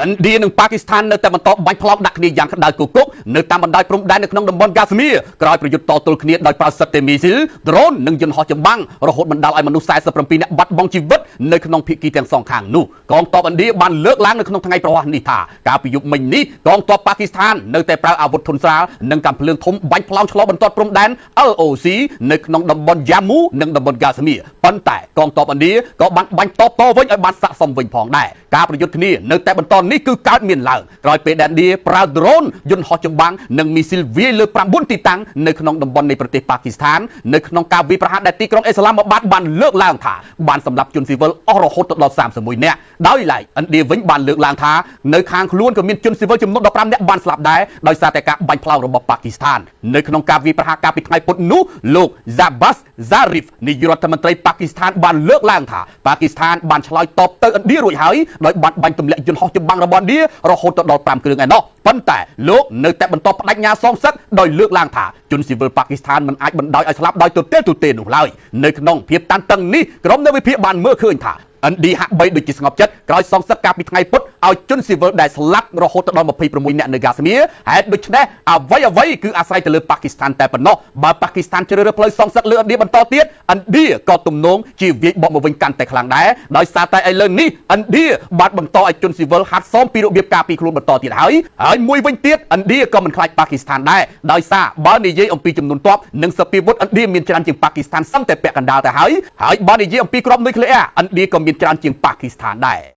ឥណ្ឌានិងប៉ាគីស្ថាននៅតែបន្តបាញ់ផ្លោកដាក់គ្នាយ៉ាងក្តៅគគុកនៅតាមបណ្ដោយព្រំដែននៅក្នុងតំបន់ហ្គាស្មៀរក្រោយប្រយុទ្ធតទល់គ្នាដោយប្រើសិទ្ធិមីស៊ីលដ្រូននិងយន្តហោះចម្បាំងរហូតបណ្ដាលឲ្យមនុស្ស47នាក់បាត់បង់ជីវិតនៅក្នុងភាគីទាំងសងខាងនោះកងទ័ពឥណ្ឌាបានលើកឡើងនៅក្នុងថ្ងៃប្រហ័សនេះថាកាលពីយប់មិញនេះកងទ័ពប៉ាគីស្ថាននៅតែប្រើអាវុធធុនស្រាលនិងកាំភ្លើងធំបាញ់ផ្លោងឆ្លងបន្ទាត់ព្រំដែន LOC នៅក្នុងតំបន់យ៉ាមូនិងតំបន់ហ្គាស្មៀរប៉ុន្តែកងទ័ពឥណ្ឌាក៏បានបាញ់តបតវិញឲ្យបានស័ក្តិសមវិញផងដែរការប្រយុទ្ធគ្នានៅតែបន្តនេះគឺកើតមានឡើងក្រោយពេលដែលឥណ្ឌាប្រើដ្រូនយន្តហោះចម្បាំងនិងមីស៊ីលវាយលើ9ទីតាំងនៅក្នុងតំបន់នៃប្រទេសប៉ាគីស្ថាននៅក្នុងការវាយប្រហារដែលទីក្រុងអេស្លាមាបាតបានលើកឡើងថាបានសម្លាប់ជនស៊ីវិលអស់រហូតដល់31នាក់ដោយឡែកឥណ្ឌាវិញបានលើកឡើងថានៅខាងខ្លួនក៏មានជនស៊ីវិលចំនួន15នាក់បានស្លាប់ដែរដោយសារតែការបាញ់ផ្លោងរបស់ប៉ាគីស្ថាននៅក្នុងការវាយប្រហារកាលពីថ្ងៃពុធនោះលោក Shahbaz Sharif នាយករដ្ឋមន្ត្រីប៉ាគីស្ថានបានលើកឡើងថាប៉ាគីស្ថានបានឆ្លើយតបទៅឥណ្ឌារួចហើយដោយបានបាញ់ទម្លាក់យន្តហោះចម្បាំងរបស់ឥណ្ឌារហូតដល់5គ្រឿងឯណោះប៉ុន្តែលោកនៅតែបន្តបដិញ្ញាសងសឹកដោយលើកឡើងថាជនស៊ីវិលប៉ាគីស្ថានមិនអាចបណ្ដោយឲ្យស្លាប់ដោយទទេនោះឡើយនៅក្នុងភាពតានតឹងនេះក្រុមអ្នកវិភាគបានមើលឃើញថាឥណ្ឌាហាក់បីដូចជាស្ងប់ចិត្តក្រោយសងសឹកកាលពីថ្ងៃពុធឲ្យជនស៊ីវិលដែលស្លាប់រហូតដល់26នាក់នៅហ្គាស្មៀរហេតុដូច្នេះអ្វីគឺអាស្រ័យទៅលើប៉ាគីស្ថានតែប៉ុណ្ណោះបើប៉ាគីស្ថានជ្រើសរើសផ្លូវសងសឹកលើឥណ្ឌាបន្តទៀតឥណ្ឌាក៏ទំនងជាវាយបកមកវិញកាន់តែខ្លាំងដែរដោយសារតែឥឡូវនេះឥណ្ឌាបានបន្តឲ្យជនស៊ីវិលហាត់សមពីរបៀបការពារខ្លួនបន្តទៀតហើយមួយវិញទៀតឥណ្ឌាក៏មិនខ្លាចប៉ាគីស្ថានដែរដោយសារបើនិយាយអំពីចំនួនទ័ពនិងសព្វវុធឥណ្ឌាមានច្រើនជាងប៉ាគីស្ថានសឹងតែពាក់កណ្ដាលទៅហើយបើនិយាយអំពីគ្រាប់នុយក្លេអ៊ែរឥណ្ឌាក៏មានច្រើនជាងប៉ាគីស្ថានដែរ